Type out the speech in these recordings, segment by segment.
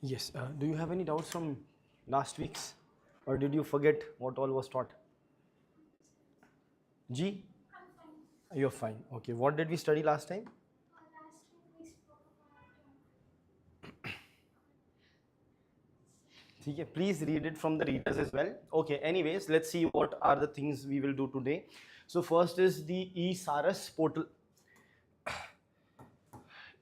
Yes. Do you have any doubts from last week's, or did you forget what all was taught? G, you're fine. Okay. What did we study last time? Okay, please read it from the readers as well. Okay, anyways, let's see what are the things we will do today. So first is the eSaras portal.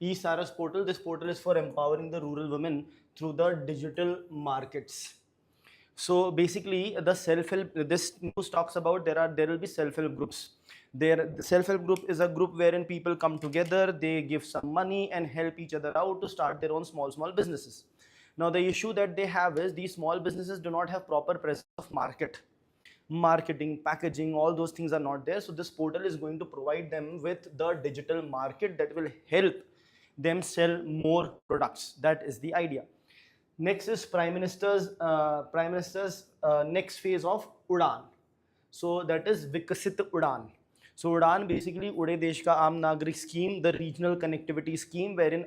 eSaras portal. This portal is for empowering the rural women through the digital markets. So basically, the self-help. This news talks about there will be self-help groups. The self-help group is a group wherein people come together, they give some money and help each other out to start their own small businesses. Now the issue that they have is these small businesses do not have proper presence of marketing, packaging, all those things are not there. So this portal is going to provide them with the digital market that will help them sell more products. That is the idea. Next is Prime Minister's next phase of Udan. So that is Vikasit Udan. So Udan basically Ude Desh Ka Aam Nagrik scheme, the regional connectivity scheme, wherein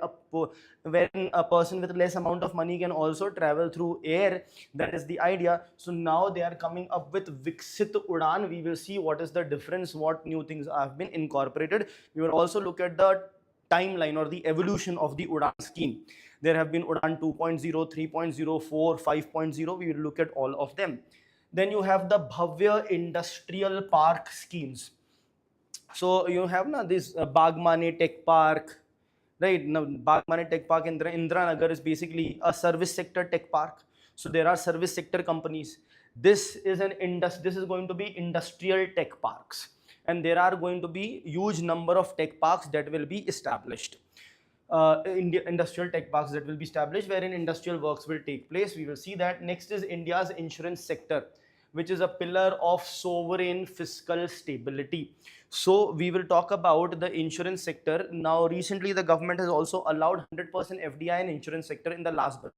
a person with less amount of money can also travel through air. That is the idea. So now they are coming up with Viksit Udan. We will see what is the difference, what new things have been incorporated. We will also look at the timeline or the evolution of the Udan scheme. There have been Udan 2.0, 3.0, 4, 5.0. We will look at all of them. Then you have the Bhavya Industrial Park schemes. So you have this Bagmane Tech Park, right? Now Bagmane Tech Park in Indranagar is basically a service sector tech park. So there are service sector companies. This is going to be industrial tech parks, and there are going to be huge number of tech parks that will be established. Industrial tech parks that will be established wherein industrial works will take place. We will see that. Next is India's insurance sector, which is a pillar of sovereign fiscal stability. So we will talk about the insurance sector. Now recently the government has also allowed 100% FDI in insurance sector in the last budget.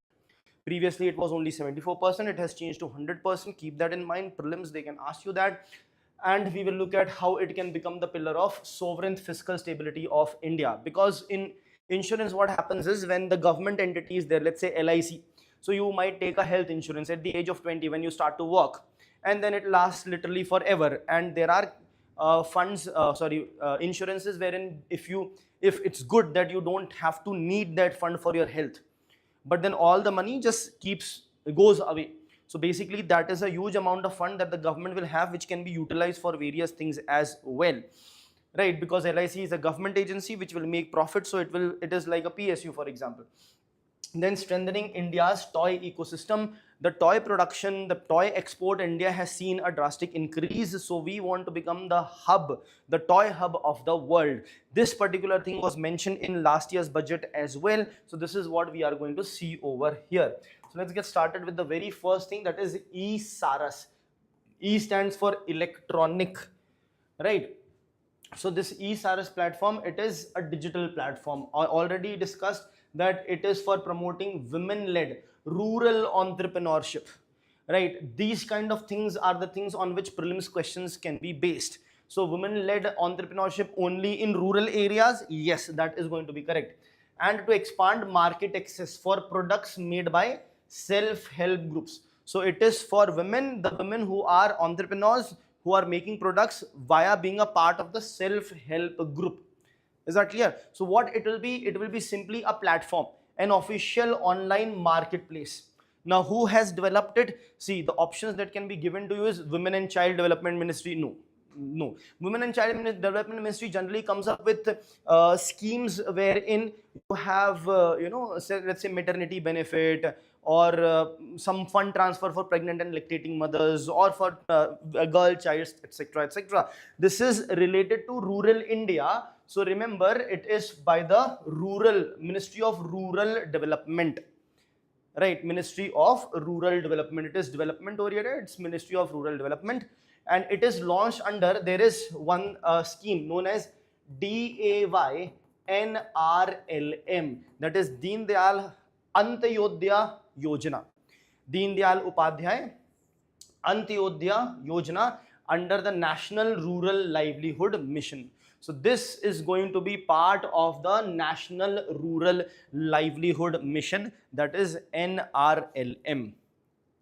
Previously it was only 74%, it has changed to 100%. Keep that in mind. Prelims, they can ask you that. And we will look at how it can become the pillar of sovereign fiscal stability of India. Because in insurance, what happens is when the government entity is there, let's say LIC, so you might take a health insurance at the age of 20 when you start to work, and then it lasts literally forever. And there are insurances wherein if it's good that you don't have to need that fund for your health, but then all the money just goes away. So basically that is a huge amount of fund that the government will have, which can be utilized for various things as well, right? Because LIC is a government agency which will make profit, so it is like a PSU, for example. Then strengthening India's toy ecosystem. The toy production, the toy export, India has seen a drastic increase. So we want to become the hub, the toy hub of the world. This particular thing was mentioned in last year's budget as well. So this is what we are going to see over here. So let's get started with the very first thing, that is eSaras. E stands for electronic, right? So this eSaras platform, it is a digital platform. I already discussed that it is for promoting women-led rural entrepreneurship, right? These kind of things are the things on which prelims questions can be based. So women-led entrepreneurship only in rural areas, yes, that is going to be correct. And to expand market access for products made by self-help groups. So it is for women, the women who are entrepreneurs, who are making products via being a part of the self-help group. Is that clear? So what it will be simply a platform, an official online marketplace. Now who has developed it? See, the options that can be given to you is Women and Child Development Ministry. No. Women and Child Development Ministry generally comes up with schemes wherein you have, let's say maternity benefit, or some fund transfer for pregnant and lactating mothers, or for a girl child, etc., etc. This is related to rural India. So remember, it is by the Ministry of Rural Development, right? Ministry of Rural Development. It is development oriented. It's Ministry of Rural Development, and it is launched under, there is one scheme known as DAY NRLM, that is Deen Dayal Antyodaya Yojana. Deen Dayal Upadhyay Antyodaya Yojana under the National Rural Livelihood Mission. So this is going to be part of the National Rural Livelihood Mission, that is NRLM.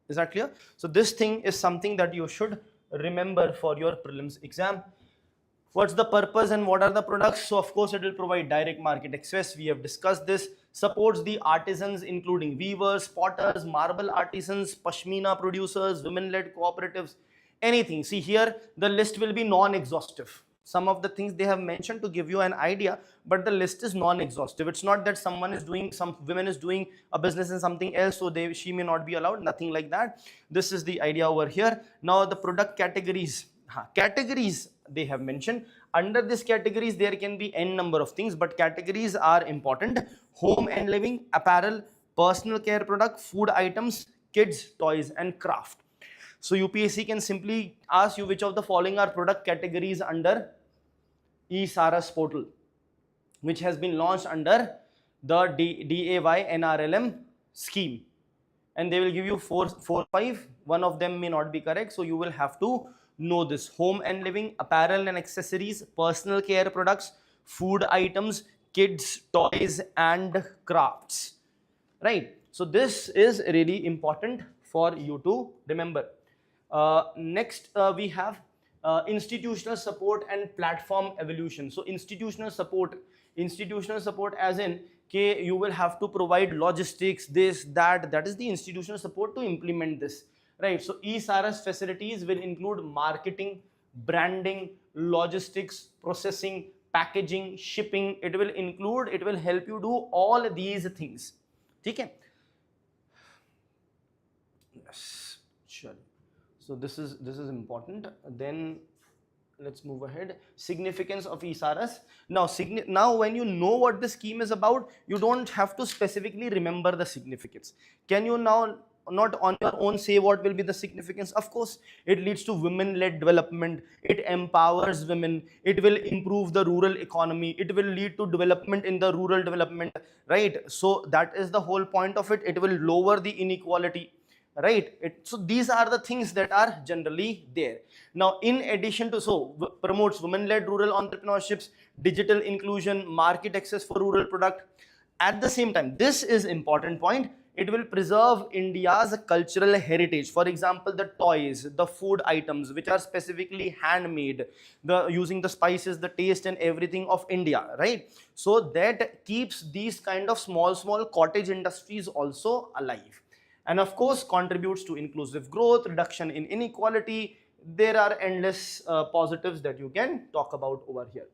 Is that clear? So this thing is something that you should remember for your prelims exam. What's the purpose and what are the products? So of course it will provide direct market access. We have discussed this. Supports the artisans including weavers, potters, marble artisans, pashmina producers, women-led cooperatives, anything. See here the list will be non-exhaustive. Some of the things they have mentioned to give you an idea, but the list is non-exhaustive. It's not that some women is doing a business in something else, so she may not be allowed, nothing like that. This is the idea over here. Now the product categories. Categories they have mentioned. Under these categories there can be n number of things, but categories are important. Home and living, apparel, personal care product, food items, kids, toys and craft. So UPSC can simply ask you which of the following are product categories under eSaras portal, which has been launched under the DAY NRLM scheme, and they will give you four, five. One of them may not be correct, so you will have to know this. Home and living, apparel and accessories, personal care products, food items, kids, toys and crafts, right? So this is really important for you to remember. Next we have institutional support and platform evolution. So institutional support as in you will have to provide logistics, this, that is the institutional support to implement this, right? So eSaras facilities will include marketing, branding, logistics, processing, packaging, shipping. It will help you do all these things. Okay? Yes, sure. So this is important. Then let's move ahead. Significance of eSaras. Now when you know what the scheme is about, you don't have to specifically remember the significance. Can you now not on your own say what will be the significance? Of course, it leads to women-led development, it empowers women, it will improve the rural economy, it will lead to development in the rural development, right? So that is the whole point of it. It will lower the inequality, right? So these are the things that are generally there. Now in addition to, promotes women-led rural entrepreneurships, digital inclusion, market access for rural product. At the same time, this is important point, it will preserve India's cultural heritage. For example, the toys, the food items which are specifically handmade, using the spices, the taste and everything of India, right? So that keeps these kind of small cottage industries also alive. And of course contributes to inclusive growth, reduction in inequality. There are endless positives that you can talk about over here.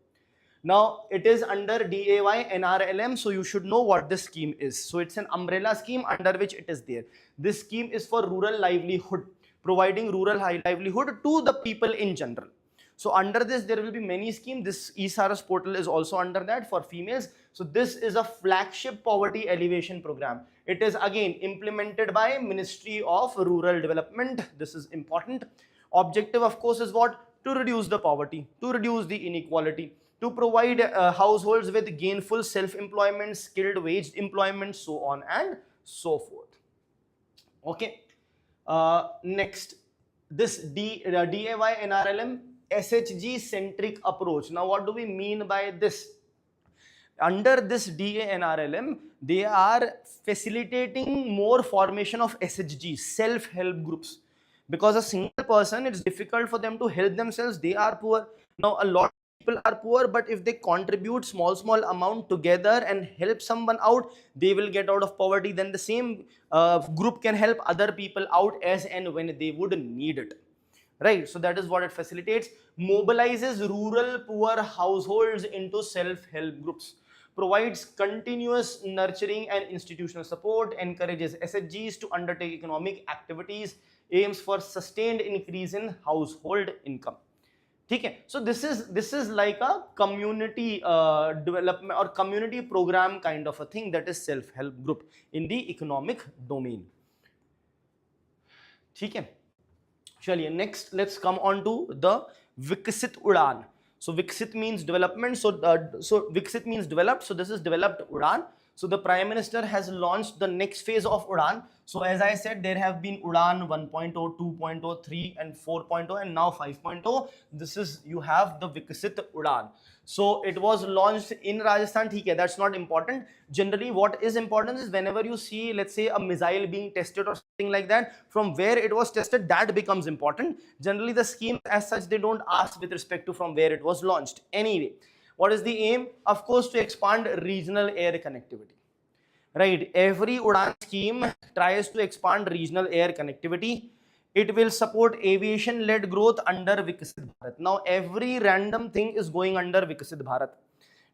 Now it is under DAY NRLM, so you should know what this scheme is. So it's an umbrella scheme under which it is there. This scheme is for rural livelihood, providing rural livelihood to the people in general. So under this there will be many schemes. This eSaras portal is also under that for females. So this is a flagship poverty alleviation program. It is again implemented by Ministry of Rural Development. This is important. Objective of course is what? To reduce the poverty, to reduce the inequality, to provide households with gainful self-employment, skilled waged employment, so on and so forth. Okay. Next, this DAY NRLM SHG centric approach. Now what do we mean by this? Under this DA NRLM, they are facilitating more formation of SHGs, self-help groups, because a single person, it's difficult for them to help themselves. They are poor. Now a lot of people are poor, but if they contribute small amount together and help someone out, they will get out of poverty. Then the same group can help other people out as and when they would need it, right? So that is what it facilitates. Mobilizes rural poor households into self-help groups, provides continuous nurturing and institutional support, encourages SHGs to undertake economic activities, aims for sustained increase in household income. Okay, so this is like a community development or community program kind of a thing, that is self-help group in the economic domain. Okay, chaliye, next let's come on to the Viksit Udan. So Viksit means development. So Viksit means developed. So this is developed Udan. So the Prime Minister has launched the next phase of Udan. So as I said, there have been Udan 1.0, 2.0, 3 and 4.0 and now 5.0. This is, you have the Vikasit Udan. So it was launched in Rajasthan. Okay, that's not important. Generally, what is important is whenever you see, let's say, a missile being tested or something like that, from where it was tested, that becomes important. Generally, the schemes as such, they don't ask with respect to from where it was launched. Anyway, what is the aim? Of course, to expand regional air connectivity. Right, every Udan scheme tries to expand regional air connectivity. It will support aviation-led growth under Vikasit Bharat. Now, every random thing is going under Vikasit Bharat.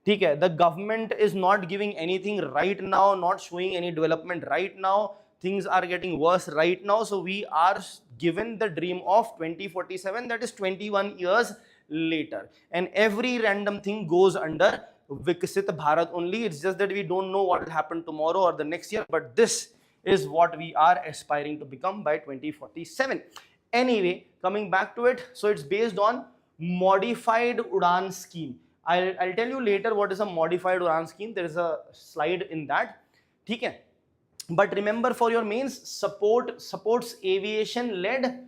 Okay, the government is not giving anything right now, not showing any development right now. Things are getting worse right now. So we are given the dream of 2047, that is 21 years later. And every random thing goes under Vikasit Bharat only. It's just that we don't know what will happen tomorrow or the next year, but this is what we are aspiring to become by 2047. Anyway, coming back to it, so it's based on modified Udan scheme. I'll tell you later what is a modified Udan scheme. There is a slide in that. Okay. But remember, for your mains, supports aviation-led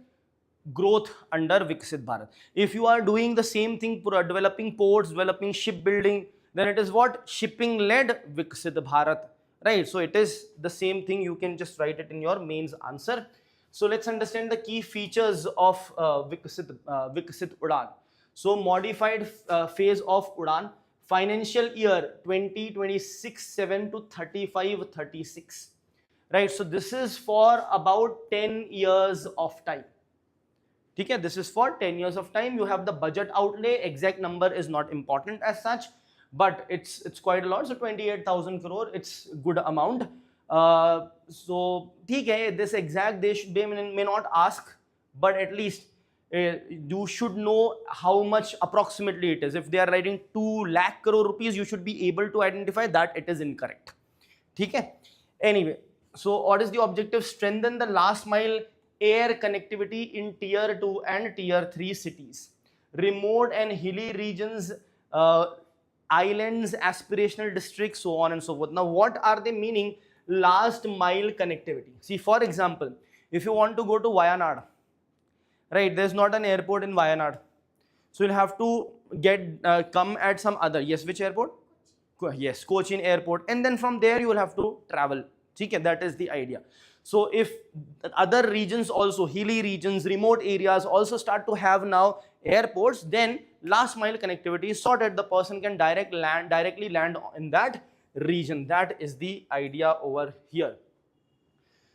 growth under Vikasit Bharat. If you are doing the same thing, developing ports, developing shipbuilding, then it is what? Shipping-led Vikasit Bharat, right? So it is the same thing. You can just write it in your mains answer. So let's understand the key features of Vikasit Udan. So modified phase of Udan, financial year 2026-7 to 35-36, right? So this is for about 10 years of time. Okay, this is for 10 years of time. You have the budget outlay. Exact number is not important as such, but it's quite a lot. So 28,000 crore, it's good amount. So okay, this exact they may not ask, but at least you should know how much approximately it is. If they are writing 2 lakh crore rupees, you should be able to identify that it is incorrect. Okay. Anyway, so what is the objective? Strengthen the last mile air connectivity in tier 2 and tier 3 cities, remote and hilly regions, islands, aspirational districts, so on and so forth. Now, what are they meaning? Last mile connectivity. See, for example, if you want to go to Jayanagara, right, there's not an airport in Jayanagara, so you'll have to get come at some other, yes, which airport? Yes, Cochin airport, and then from there you will have to travel. Okay, that is the idea. So if other regions also, hilly regions, remote areas also start to have now airports, then last mile connectivity is sorted. The person can directly land in that region. That is the idea over here.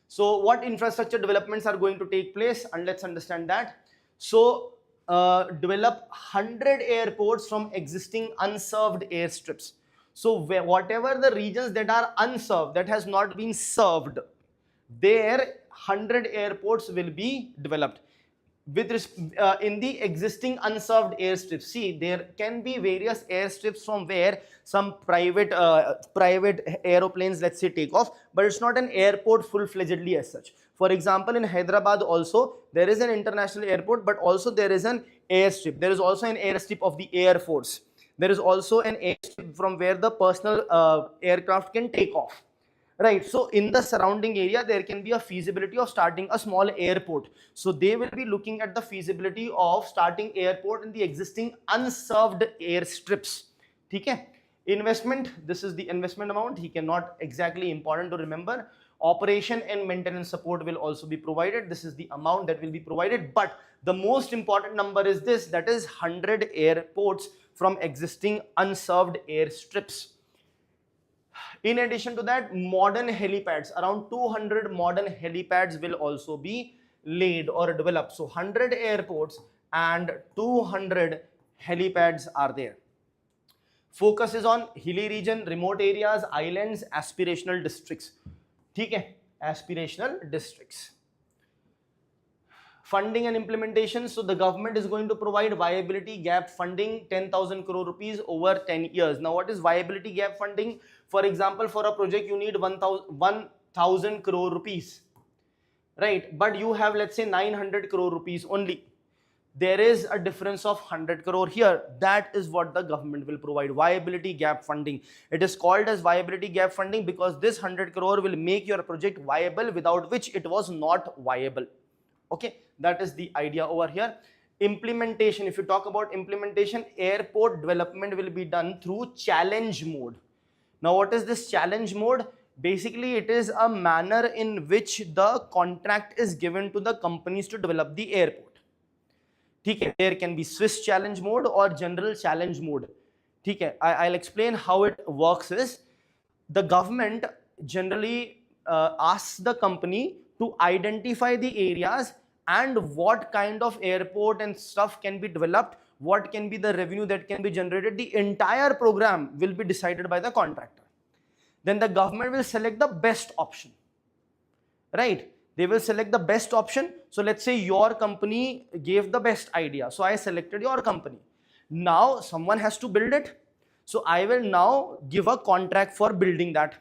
So what infrastructure developments are going to take place, and let's understand that. So develop 100 airports from existing unserved airstrips. So whatever the regions that are unserved, that has not been served, there 100 airports will be developed with in the existing unserved airstrips. See, there can be various airstrips from where some private aeroplanes, let's say, take off, but it's not an airport full-fledgedly as such. For example, in Hyderabad also there is an international airport, but also there is an airstrip. There is also an airstrip of the Air Force. There is also an airstrip from where the personal aircraft can take off. Right, so in the surrounding area, there can be a feasibility of starting a small airport. So they will be looking at the feasibility of starting airport in the existing unserved airstrips. Okay? Investment, this is the investment amount. He cannot exactly important to remember. Operation and maintenance support will also be provided. This is the amount that will be provided. But the most important number is this, that is 100 airports from existing unserved airstrips. In addition to that, modern helipads, around 200 modern helipads will also be laid or developed. So 100 airports and 200 helipads are there. Focus is on hilly region, remote areas, islands, aspirational districts. Okay? Aspirational districts. Funding and implementation. So the government is going to provide viability gap funding, 10,000 crore rupees over 10 years. Now, what is viability gap funding? For example, for a project, you need 1,000 crore rupees, right? But you have, let's say, 900 crore rupees only. there is a difference of 100 crore here. That is what the government will provide, viability gap funding. It is called as viability gap funding because this 100 crore will make your project viable, without which it was not viable. Okay, that is the idea over here. Implementation, if you talk about implementation, airport development will be done through challenge mode. Now what is this challenge mode? Basically it is a manner in which the contract is given to the companies to develop the airport. There can be Swiss challenge mode or general challenge mode. I'll explain how it works. Is the government generally asks the company to identify the areas and what kind of airport and stuff can be developed, what can be the revenue that can be generated. The entire program will be decided by the contractor. Then the government will select the best option, right? They will select the best option. So let's say your company gave the best idea, so I selected your company. Now someone has to build it, so I will now give a contract for building that.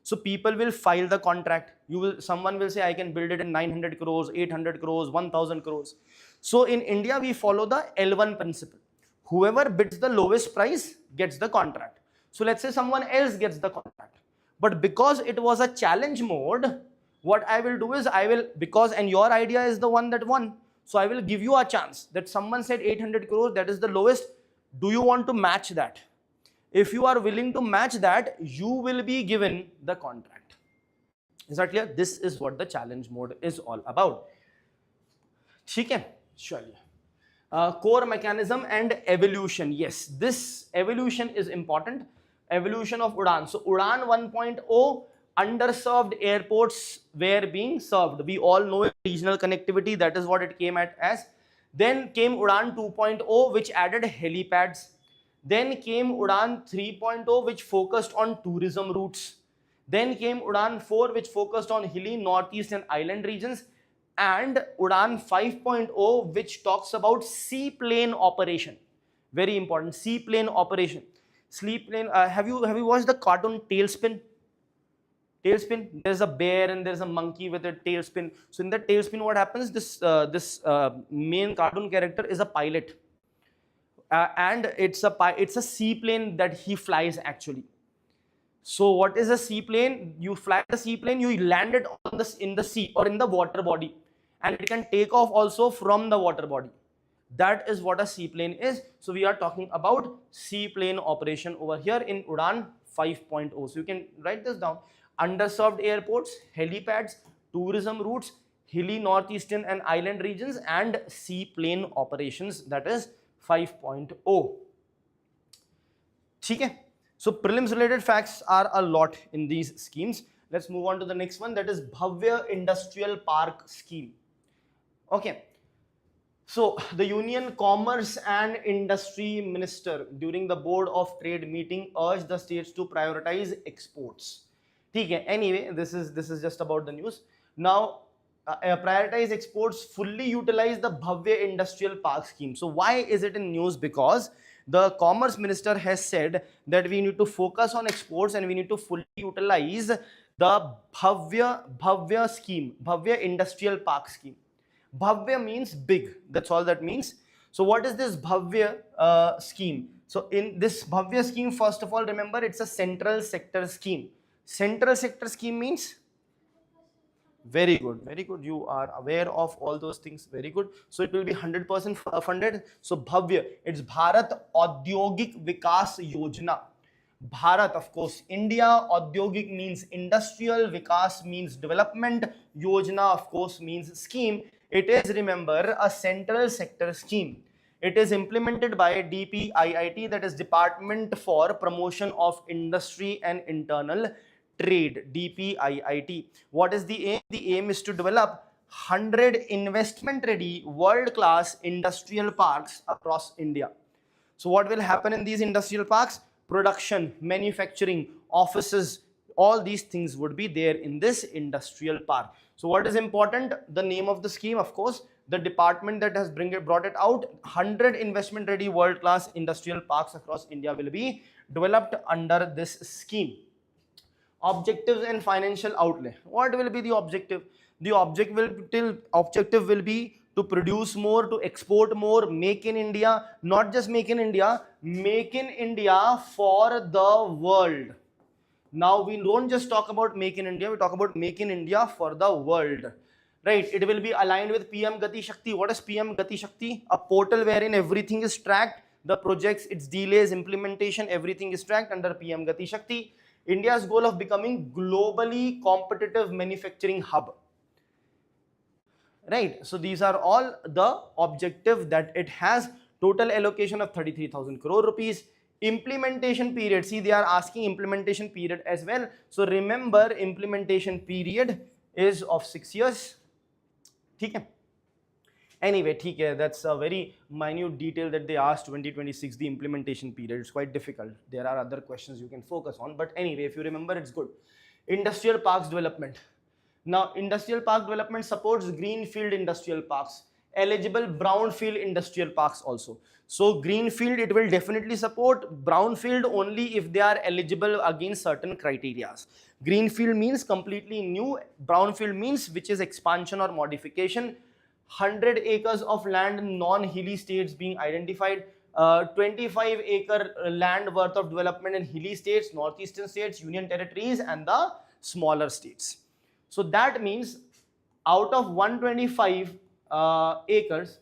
So people will file the contract. Someone will say I can build it in 900 crores, 800 crores, 1000 crores. So in India we follow the L1 principle. Whoever bids the lowest price gets the contract. So let's say someone else gets the contract, but because it was a challenge mode, what I will do is and your idea is the one that won, so I will give you a chance that someone said 800 crores, that is the lowest. Do you want to match that? If you are willing to match that, you will be given the contract. Is that clear? This is what the challenge mode is all about. Okay, surely. Core mechanism and evolution. Yes, this evolution is important. Evolution of UDAN. So UDAN 1.0, underserved airports were being served. We all know regional connectivity, that is what it came at as. Then came UDAN 2.0, which added helipads. Then came UDAN 3.0, which focused on tourism routes. Then came UDAN 4, which focused on hilly, northeast and island regions. And UDAN 5.0, which talks about seaplane operation. Very important, seaplane operation. Seaplane. Have you watched the cartoon Tailspin? Tailspin, there's a bear and there's a monkey with a tailspin. So in that tailspin, what happens? This main cartoon character is a pilot, and it's a seaplane that he flies actually. So what is a seaplane? You fly the seaplane, you land it in the sea or in the water body, and it can take off also from the water body. That is what a seaplane is. So we are talking about seaplane operation over here in UDAN 5.0. So you can write this down. Underserved airports, helipads, tourism routes, hilly northeastern and island regions, and seaplane operations, that is 5.0. Okay. So prelims related facts are a lot in these schemes. Let's move on to the next one, that is Bhavya Industrial Park Scheme. Okay. So the Union Commerce and Industry Minister during the Board of Trade meeting urged the states to prioritize exports. Anyway, this is just about the news. Now, prioritize exports, fully utilize the Bhavya Industrial Park Scheme. So why is it in news? Because the Commerce Minister has said that we need to focus on exports and we need to fully utilize the Bhavya scheme, Bhavya Industrial Park Scheme. Bhavya means big, that's all that means. So what is this Bhavya scheme? So in this Bhavya scheme, first of all, remember it's a central sector scheme. Central sector scheme means? Very good, very good. You are aware of all those things. Very good. So it will be 100% funded. So Bhavya, it's Bharat Audyogik Vikas Yojana. Bharat, of course, India. Audyogik means industrial. Vikas means development. Yojana, of course, means scheme. It is, remember, a central sector scheme. It is implemented by DPIIT, that is Department for Promotion of Industry and Internal Trade, DPIIT. What is the aim? The aim is to develop 100 investment-ready, world-class industrial parks across India. So what will happen in these industrial parks? Production, manufacturing, offices, all these things would be there in this industrial park. So what is important? The name of the scheme, of course, the department that has brought it out, 100 investment-ready, world-class industrial parks across India will be developed under this scheme. Objectives and financial outlay. What will be the objective? The objective will be to produce more, to export more, make in India, not just make in India for the world. Now we don't just talk about make in India, we talk about make in India for the world. Right, it will be aligned with PM Gati Shakti. What is PM Gati Shakti? A portal wherein everything is tracked, the projects, its delays, implementation, everything is tracked under PM Gati Shakti. India's goal of becoming globally competitive manufacturing hub. Right, so these are all the objective that it has. Total allocation of 33,000 crore rupees. Implementation period, see they are asking implementation period as well. So remember, implementation period is of 6 years. Okay. Anyway, that's a very minute detail that they asked. 2026, the implementation period, it's quite difficult. There are other questions you can focus on, but anyway, if you remember, it's good. Industrial parks development. Now, industrial park development supports greenfield industrial parks, eligible brownfield industrial parks also. So greenfield, it will definitely support. Brownfield only if they are eligible against certain criteria. Greenfield means completely new. Brownfield means which is expansion or modification. 100 acres of land in non-hilly states being identified. 25-acre land worth of development in hilly states, northeastern states, union territories, and the smaller states. So that means out of 125 acres,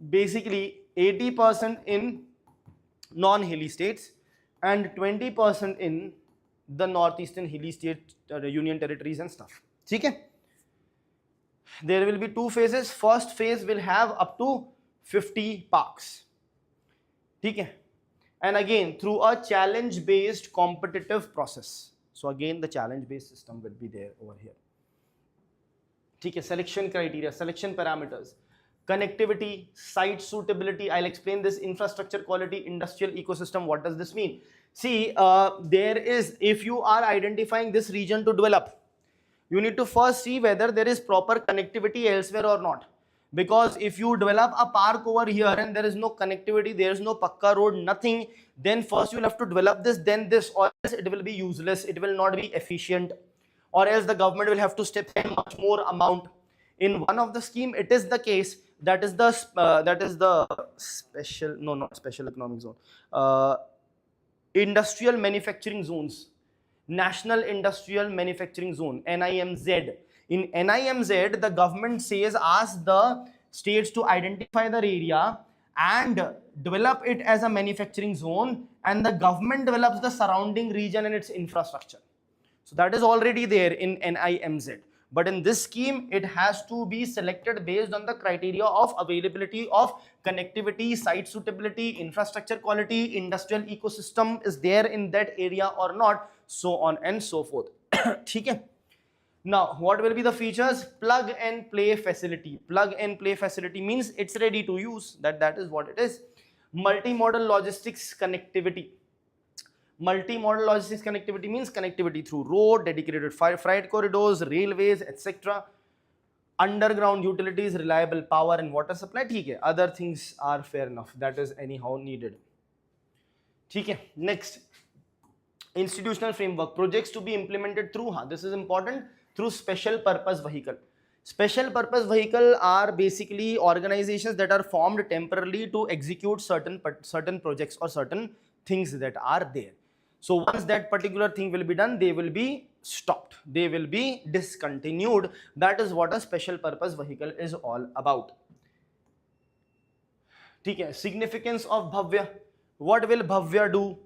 basically 80% in non-hilly states and 20% in the northeastern hilly states, union territories and stuff. Okay? There will be 2 phases. First phase will have up to 50 parks. Okay? And again, through a challenge-based competitive process. So again, the challenge-based system will be there over here. Okay? Selection criteria, selection parameters, connectivity, site suitability. I'll explain this. Infrastructure quality, industrial ecosystem. What does this mean? See, there is, if you are identifying this region to develop, you need to first see whether there is proper connectivity elsewhere or not. Because if you develop a park over here and there is no connectivity, there is no pakka road, nothing, then first you will have to develop this, then this, or else it will be useless, it will not be efficient, or else the government will have to spend much more amount. In one of the scheme, it is the case, that is the special, no, not special economic zone, industrial manufacturing zones. National Industrial Manufacturing Zone, NIMZ. In NIMZ, the government says, ask the states to identify the area and develop it as a manufacturing zone, and the government develops the surrounding region and its infrastructure. So that is already there in NIMZ. But in this scheme, it has to be selected based on the criteria of availability of connectivity, site suitability, infrastructure quality, industrial ecosystem is there in that area or not, so on and so forth. Okay? Now, what will be the features? Plug and play facility. Plug and play facility means it's ready to use. That is what it is. Multimodal logistics connectivity. Multimodal logistics connectivity means connectivity through road, dedicated freight corridors, railways, etc. Underground utilities, reliable power and water supply. Okay. Other things are fair enough. That is anyhow needed. Okay. Next, institutional framework. Projects to be implemented through, this is important, through special purpose vehicle. Special purpose vehicle are basically organizations that are formed temporarily to execute certain projects or certain things that are there. So once that particular thing will be done, they will be stopped. They will be discontinued. That is what a special purpose vehicle is all about. Okay. Significance of Bhavya. What will Bhavya do?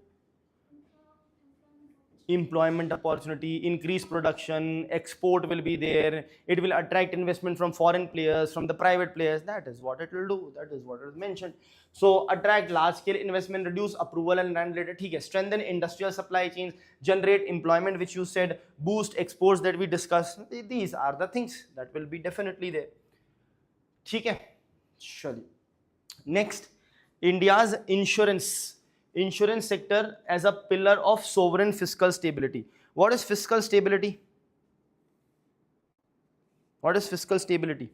Employment opportunity, increase production, export will be there. It will attract investment from foreign players, from the private players. That is what it will do. That is what is mentioned. So attract large scale investment, reduce approval and land related. Strengthen industrial supply chains, generate employment, which you said, boost exports that we discussed. These are the things that will be definitely there. Okay. Surely. Next, India's insurance sector as a pillar of sovereign fiscal stability. What is fiscal stability? What is fiscal stability?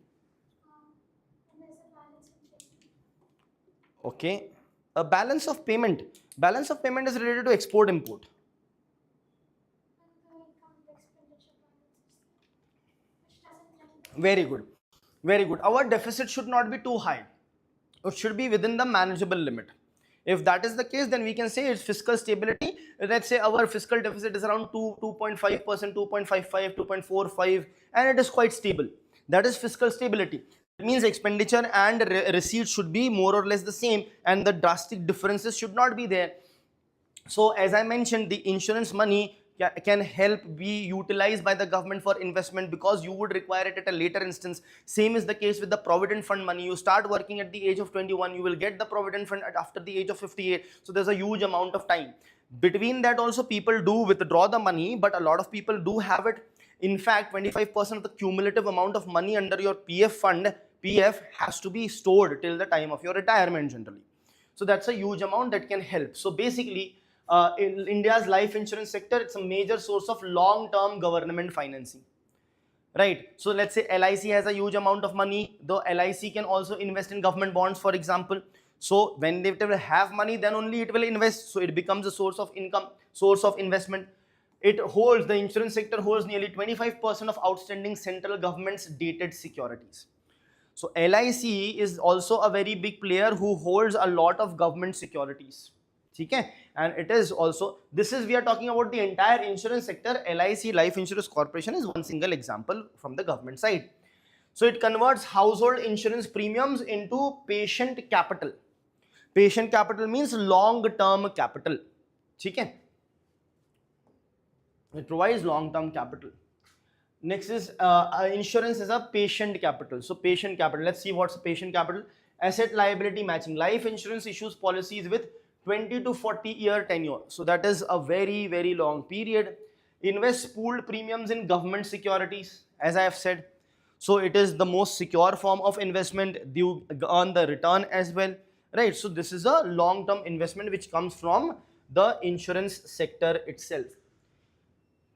Okay. A balance of payment. Balance of payment is related to export import. Very good. Very good. Our deficit should not be too high. It should be within the manageable limit. If that is the case, then we can say it's fiscal stability. Let's say our fiscal deficit is around 2.5%, 2.55, 2.45, and it is quite stable. That is fiscal stability. It means expenditure and receipts should be more or less the same, and the drastic differences should not be there. So as I mentioned, the insurance money can help be utilized by the government for investment, because you would require it at a later instance. Same is the case with the provident fund money. You start working at the age of 21, you will get the provident fund after the age of 58. So there's a huge amount of time. Between that also people do withdraw the money, but a lot of people do have it. In fact, 25% of the cumulative amount of money under your PF fund, PF, has to be stored till the time of your retirement generally. So that's a huge amount that can help. So basically, in India's life insurance sector, it's a major source of long-term government financing, right? So let's say LIC has a huge amount of money. The LIC can also invest in government bonds, for example. So when they will have money, then only it will invest. So it becomes a source of income, source of investment. It holds, the insurance sector holds nearly 25% of outstanding central government's dated securities. So LIC is also a very big player who holds a lot of government securities. Okay? And it is also, we are talking about the entire insurance sector. LIC, Life Insurance Corporation, is one single example from the government side. So it converts household insurance premiums into patient capital. Patient capital means long-term capital. Okay? It provides long-term capital. Next is insurance is a patient capital. So patient capital, let's see what's patient capital. Asset liability matching. Life insurance issues policies with 20 to 40 year tenure. So that is a very, very long period. Invests pooled premiums in government securities, as I have said. So it is the most secure form of investment. You earn the return as well, right? So this is a long-term investment which comes from the insurance sector itself.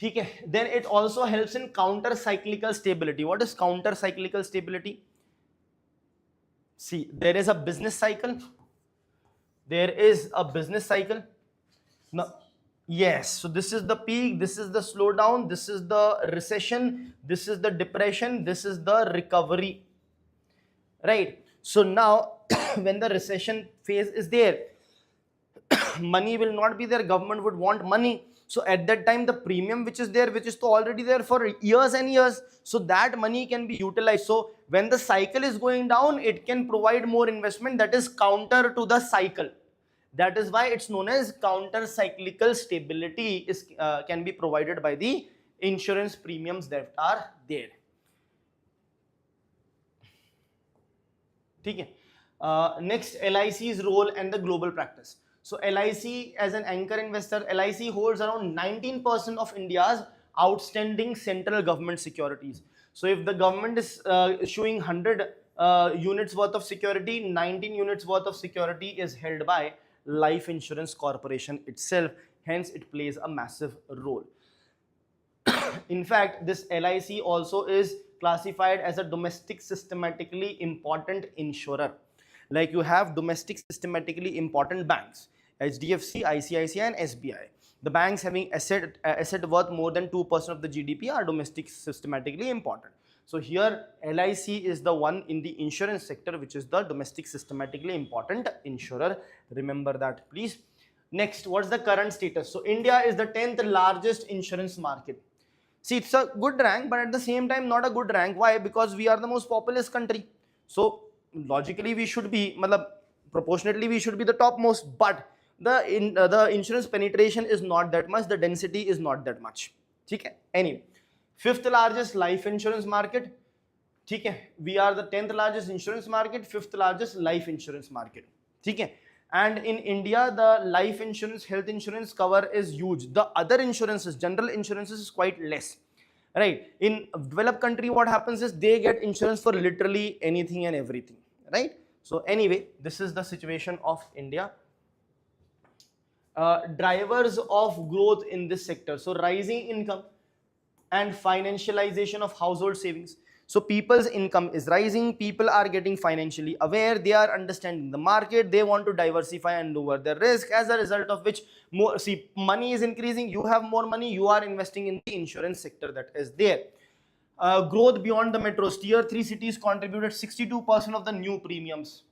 Okay. Then it also helps in counter-cyclical stability. What is counter-cyclical stability? See, there is a business cycle. There is a business cycle. Now, yes, so this is the peak, this is the slowdown, this is the recession, this is the depression, this is the recovery, right? So now, when the recession phase is there, money will not be there, government would want money. So at that time, the premium which is there, which is already there for years and years, so that money can be utilized. So when the cycle is going down, it can provide more investment, that is counter to the cycle. That is why it's known as counter-cyclical stability can be provided by the insurance premiums that are there. Okay. Next, LIC's role and the global practice. So LIC, as an anchor investor, LIC holds around 19% of India's outstanding central government securities. So if the government is issuing 100 units worth of security, 19 units worth of security is held by Life Insurance Corporation itself. Hence, it plays a massive role. In fact, this LIC also is classified as a domestic systematically important insurer. Like you have domestic systematically important banks, HDFC, ICICI and SBI. The banks having asset worth more than 2% of the GDP are domestic systematically important. So here LIC is the one in the insurance sector which is the domestic systematically important insurer. Remember that please. Next, what's the current status? So India is the 10th largest insurance market. See, it's a good rank, but at the same time not a good rank. Why? Because we are the most populous country. So logically we should be, proportionately we should be the topmost, but the insurance penetration is not that much, the density is not that much. Okay? Anyway, 5th largest life insurance market. Okay? We are the 10th largest insurance market, 5th largest life insurance market. Okay? And in India, the life insurance, health insurance cover is huge. The other insurances, general insurances, is quite less. Right? In a developed country, what happens is they get insurance for literally anything and everything. Right? So anyway, this is the situation of India. Drivers of growth in this sector. So rising income and financialization of household savings. So people's income is rising, people are getting financially aware, they are understanding the market, they want to diversify and lower their risk, as a result of which money is increasing, you have more money, you are investing in the insurance sector that is there. Growth beyond the metros. Tier 3 cities contributed 62% of the new premiums.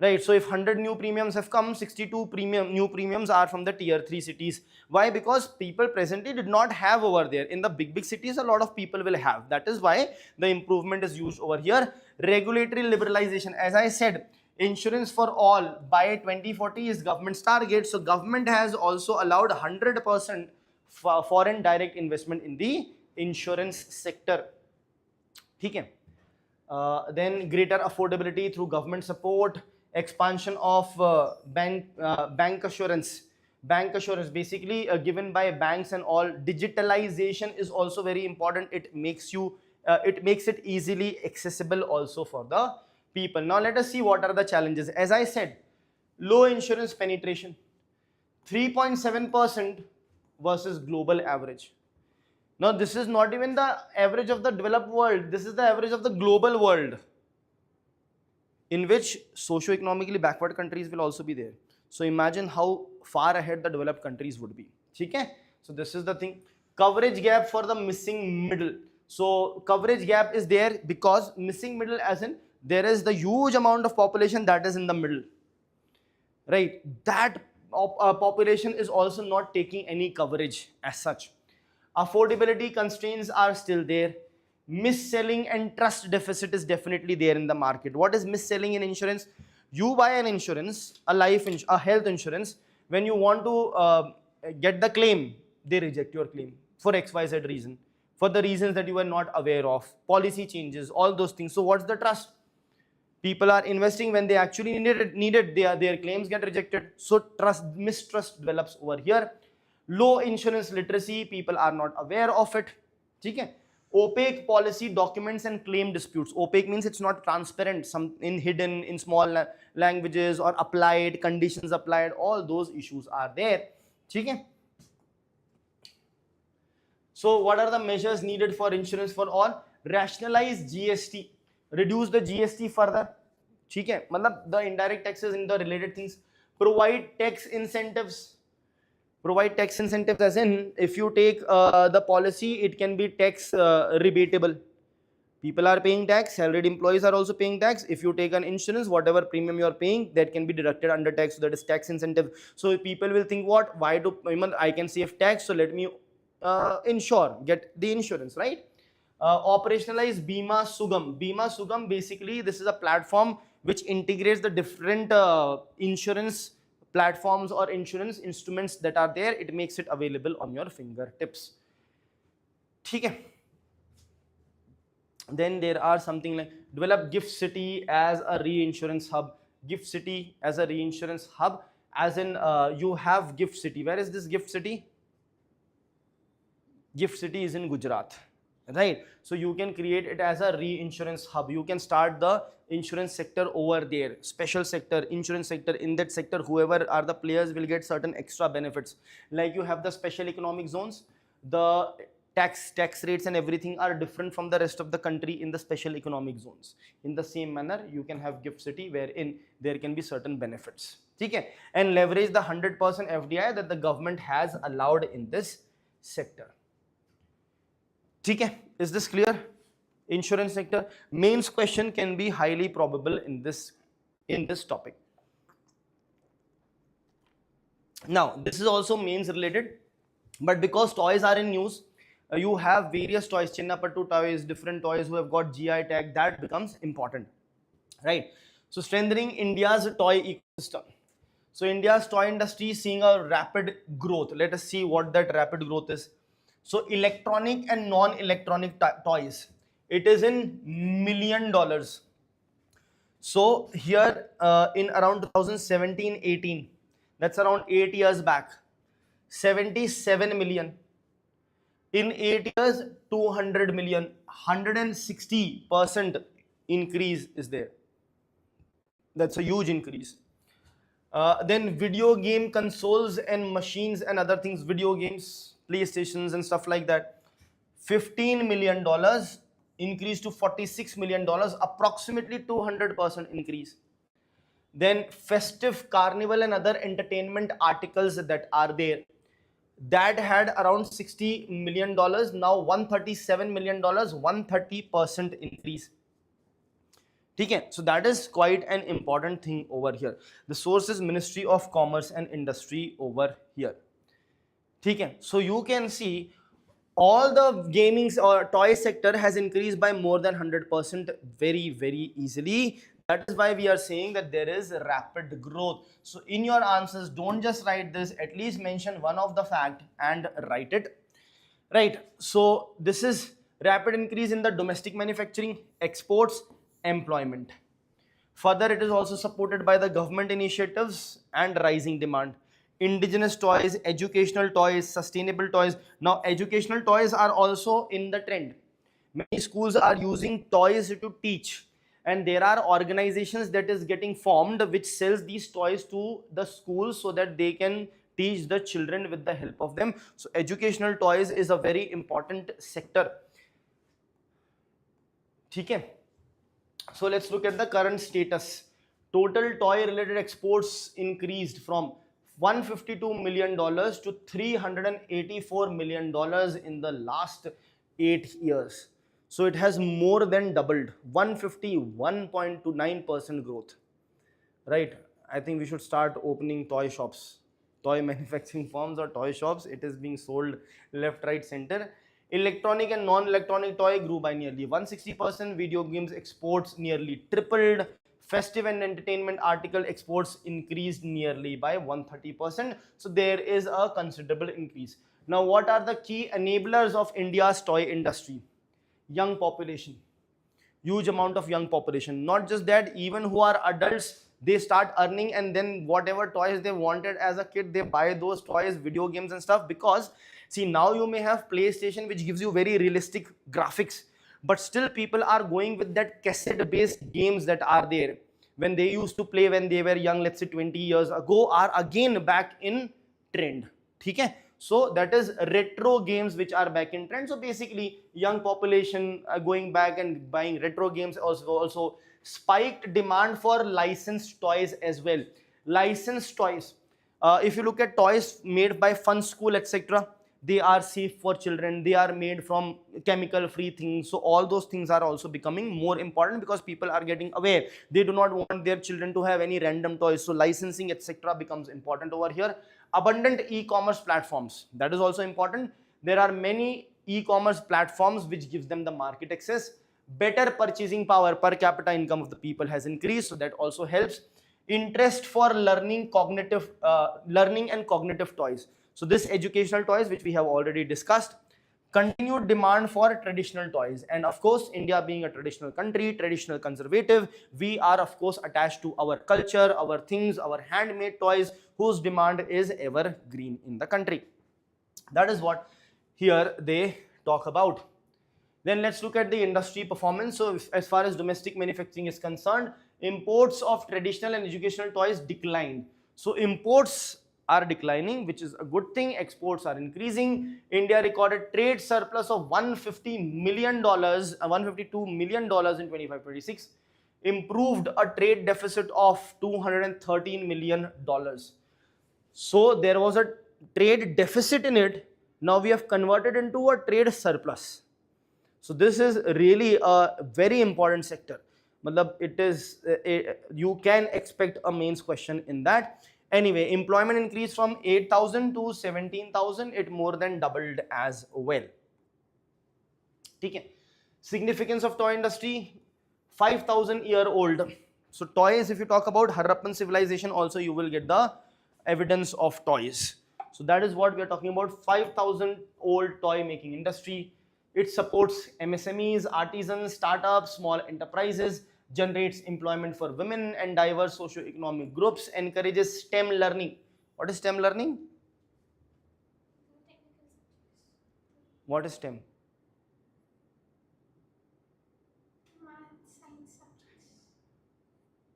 Right, so if 100 new premiums have come, 62 new premiums are from the tier 3 cities. Why? Because people presently did not have over there. In the big cities, a lot of people will have. That is why the improvement is used over here. Regulatory liberalization. As I said, insurance for all by 2040 is government's target. So government has also allowed 100% foreign direct investment in the insurance sector. Okay. Then greater affordability through government support, expansion of bank assurance. Bank assurance basically given by banks and all. Digitalization is also very important. It makes it easily accessible also for the people. Now let us see what are the challenges. As I said, low insurance penetration, 3.7% versus global average. Now this is not even the average of the developed world, this is the average of the global world, in which socio-economically backward countries will also be there. So imagine how far ahead the developed countries would be. Okay? So this is the thing. Coverage gap for the missing middle. So coverage gap is there because missing middle, as in there is the huge amount of population that is in the middle. Right? That population is also not taking any coverage as such. Affordability constraints are still there. Mis-selling and trust deficit is definitely there in the market. What is mis-selling in insurance? You buy an insurance, a health insurance. When you want to get the claim, they reject your claim for XYZ reason, for the reasons that you were not aware of. Policy changes, all those things. So what's the trust? People are investing when they actually needed their claims get rejected. So mistrust develops over here. Low insurance literacy, people are not aware of it. Okay? Opaque policy documents and claim disputes. Opaque means it's not transparent, some hidden in small languages or applied, conditions applied, all those issues are there. Okay? So what are the measures needed for insurance for all? Rationalize GST, reduce the GST further. Okay? The indirect taxes and the related things. Provide tax incentives. Provide tax incentives, as in if you take the policy, it can be tax rebatable. People are paying tax, salaried employees are also paying tax. If you take an insurance, whatever premium you are paying, that can be deducted under tax. So that is tax incentive. So people will think, what? Why do I can save tax? So let me get the insurance, right? Operationalize Bima Sugam. Bima Sugam, basically this is a platform which integrates the different insurance platforms or insurance instruments that are there. It makes it available on your fingertips. Okay. Then there are something like develop Gift City as a reinsurance hub. Gift City as a reinsurance hub, as in you have Gift City. Where is this Gift City? Gift City is in Gujarat, right? So you can create it as a reinsurance hub. You can start the insurance sector over there, special sector, insurance sector. In that sector, whoever are the players will get certain extra benefits. Like you have the special economic zones, the tax rates and everything are different from the rest of the country in the special economic zones. In the same manner, you can have Gift City wherein there can be certain benefits. Okay? And leverage the 100% FDI that the government has allowed in this sector. Okay? Is this clear? Insurance sector. Mains question can be highly probable in this topic. Now, this is also mains related, but because toys are in news, you have various toys, Chinnapattu toys, different toys who have got GI tag, that becomes important, right? So strengthening India's toy ecosystem. So India's toy industry is seeing a rapid growth. Let us see what that rapid growth is. So electronic and non-electronic toys, it is in $1 million. So here in around 2017-18, that's around 8 years back, 77 million. In 8 years, 200 million, 160% increase is there. That's a huge increase. Then video game consoles and machines and other things, video games, PlayStations and stuff like that, $15 million increase to $46 million, approximately 200% increase. Then festive, carnival and other entertainment articles that are there, that had around $60 million, now $137 million, 130% increase. Okay, so that is quite an important thing over here. The source is Ministry of Commerce and Industry over here. Okay, so you can see all the gaming or toy sector has increased by more than 100% very easily. That is why we are saying that there is rapid growth. So in your answers, don't just write this, at least mention one of the fact and write it. Right, so this is rapid increase in the domestic manufacturing, exports, employment. Further, it is also supported by the government initiatives and rising demand. Indigenous toys, educational toys, sustainable toys. Now, educational toys are also in the trend. Many schools are using toys to teach, and there are organizations that is getting formed which sells these toys to the schools so that they can teach the children with the help of them. So educational toys is a very important sector. Okay. So let's look at the current status. Total toy related exports increased from $152 million to $384 million in the last 8 years. So it has more than doubled, 151.29% growth. Right, I think we should start opening toy shops, toy manufacturing firms or toy shops. It is being sold left, right, center. Electronic and non-electronic toy grew by nearly 160%. Video games exports nearly tripled. Festive and entertainment article exports increased nearly by 130%. So there is a considerable increase. Now, what are the key enablers of India's toy industry? Young population, huge amount of young population. Not just that, even who are adults, they start earning, and then whatever toys they wanted as a kid, they buy those toys, video games and stuff. Because see, now you may have PlayStation which gives you very realistic graphics, but still people are going with that cassette based games that are there when they used to play when they were young, let's say 20 years ago, are again back in trend. Okay, so that is retro games which are back in trend. So basically young population going back and buying retro games. Also spiked demand for licensed toys as well. Licensed toys, if you look at toys made by Fun School, etc., they are safe for children, they are made from chemical free things. So all those things are also becoming more important because people are getting aware. They do not want their children to have any random toys, so licensing etc becomes important over here. Abundant e-commerce platforms, that is also important. There are many e-commerce platforms which gives them the market access. Better purchasing power, per capita income of the people has increased, so that also helps. Interest for learning and cognitive toys. So this educational toys which we have already discussed. Continued demand for traditional toys, and of course India being a traditional country, traditional conservative, we are of course attached to our culture, our things, our handmade toys whose demand is evergreen in the country. That is what here they talk about. Then let's look at the industry performance. So as far as domestic manufacturing is concerned, imports of traditional and educational toys declined. So imports are declining, which is a good thing. Exports are increasing. India recorded trade surplus of $150 million, $152 million in 25-26. Improved a trade deficit of $213 million. So there was a trade deficit in it. Now we have converted into a trade surplus. So this is really a very important sector. It is, you can expect a mains question in that. Anyway, employment increased from 8,000 to 17,000. It more than doubled as well. Okay. Significance of toy industry, 5,000-year-old. So toys, if you talk about Harappan civilization, also you will get the evidence of toys. So that is what we are talking about, 5,000-old toy making industry. It supports MSMEs, artisans, startups, small enterprises, generates employment for women and diverse socio-economic groups, encourages STEM learning. What is STEM learning? What is STEM?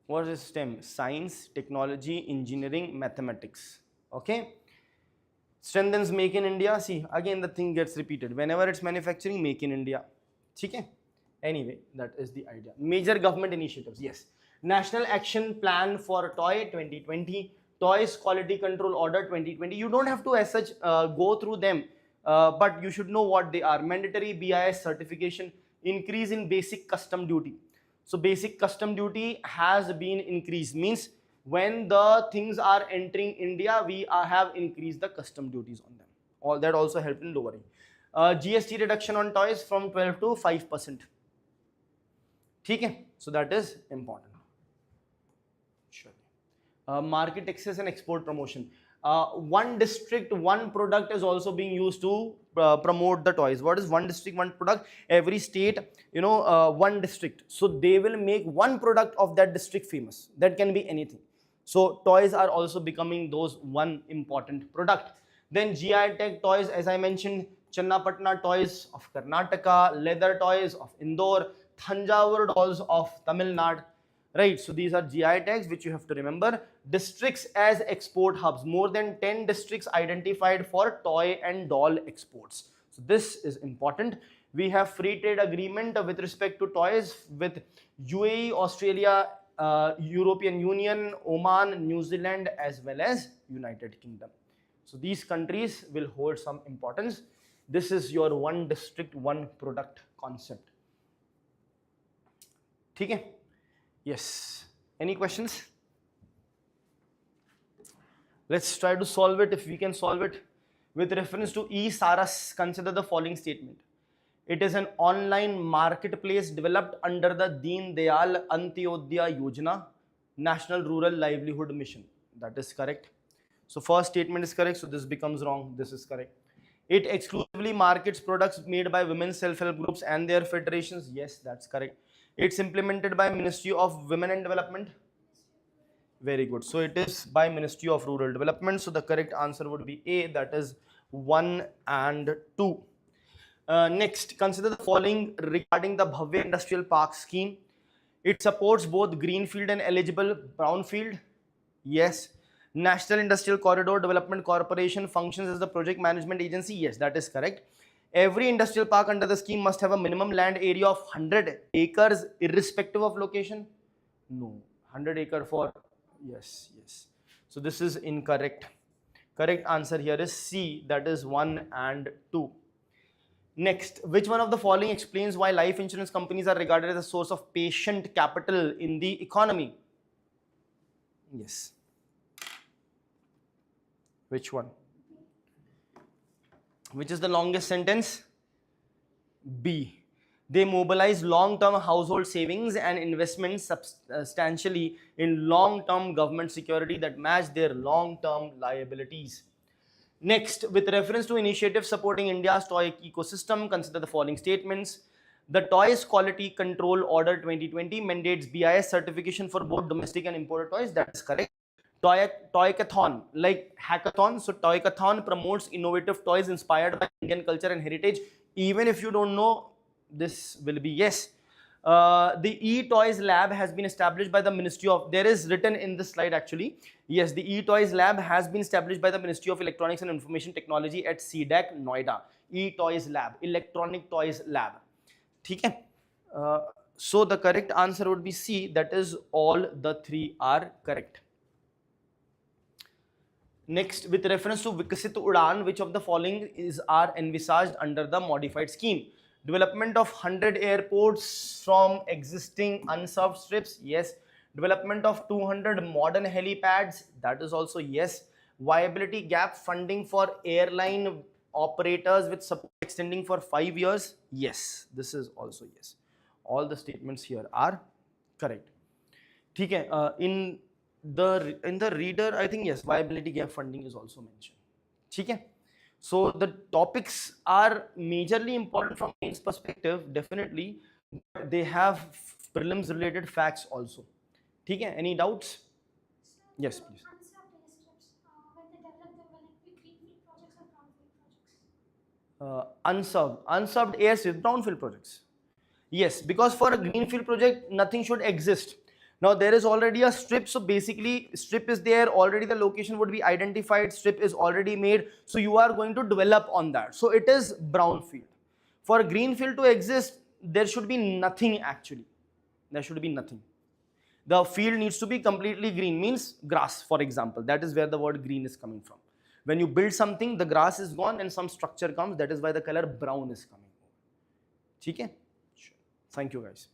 What is STEM? Science, technology, engineering, mathematics. Okay. Strengthens Make in India. See, again the thing gets repeated. Whenever it's manufacturing, Make in India. Okay. Anyway, that is the idea. Major government initiatives. Yes. National Action Plan for Toy 2020. Toys Quality Control Order 2020. You don't have to as such go through them, but you should know what they are. Mandatory BIS certification, increase in basic custom duty. So basic custom duty has been increased, means when the things are entering India, we have increased the custom duties on them. All that also helped in lowering. GST reduction on toys from 12 to 5%. Okay, so that is important. Sure. Market access and export promotion. One district, one product is also being used to promote the toys. What is one district, one product? Every state, one district. So they will make one product of that district famous. That can be anything. So toys are also becoming those one important product. Then GI tag toys, as I mentioned, Channapatna toys of Karnataka, leather toys of Indore, Thanjavur dolls of Tamil Nadu. Right, so these are GI tags which you have to remember. Districts as export hubs, more than 10 districts identified for toy and doll exports. So this is important. We have free trade agreement with respect to toys with UAE, Australia, European Union, Oman, New Zealand, as well as United Kingdom. So these countries will hold some importance. This is your one district, one product concept. Okay? Yes. Any questions? Let's try to solve it if we can solve it. With reference to e-Saras, consider the following statement. It is an online marketplace developed under the Deen Dayal Antyodaya Yojana, National Rural Livelihood Mission. That is correct. So first statement is correct, so this becomes wrong. This is correct. It exclusively markets products made by women's self-help groups and their federations. Yes, that's correct. It's implemented by Ministry of Women and Development. Very good. So it is by Ministry of Rural Development. So the correct answer would be A, that is 1 and 2. Next, consider the following regarding the Bhavya Industrial Park scheme. It supports both greenfield and eligible brownfield. Yes. National Industrial Corridor Development Corporation functions as the project management agency. Yes, that is correct. Every industrial park under the scheme must have a minimum land area of 100 acres irrespective of location. No, 100 acre for, yes. So this is incorrect. Correct answer here is C, that is 1 and 2. Next, which one of the following explains why life insurance companies are regarded as a source of patient capital in the economy? Yes. Which one? Which is the longest sentence? B. They mobilize long-term household savings and investments substantially in long-term government security that match their long-term liabilities. Next, with reference to initiatives supporting India's toy ecosystem, consider the following statements. The Toys Quality Control Order 2020 mandates BIS certification for both domestic and imported toys. That is correct. Toycathon, like hackathon. So Toycathon promotes innovative toys inspired by Indian culture and heritage. Even if you don't know, this will be yes. The e-toys lab has been established by the Ministry of, there is written in this slide actually. Yes, the e-toys lab has been established by the Ministry of Electronics and Information Technology at CDAC, Noida. E-toys lab, electronic toys lab. Okay? So the correct answer would be C, that is all the three are correct. Next, with reference to Vikasit Udan, which of the following are envisaged under the modified scheme? Development of 100 airports from existing unserved strips, yes. Development of 200 modern helipads, that is also yes. Viability gap funding for airline operators with support extending for 5 years, yes. This is also yes. All the statements here are correct. Okay, in the reader, I think yes, viability gap funding is also mentioned. Okay? So the topics are majorly important from mains perspective, definitely, but they have prelims related facts also. Okay? Any doubts? Yes, please. Unserved AS with brownfield projects. Yes, because for a greenfield project, nothing should exist. Now there is already a strip, so basically strip is there, already the location would be identified, strip is already made, so you are going to develop on that. So it is brownfield. For greenfield to exist, there should be nothing actually. There should be nothing. The field needs to be completely green, means grass, for example. That is where the word green is coming from. When you build something, the grass is gone and some structure comes. That is why the color brown is coming. Okay? Sure. Thank you guys.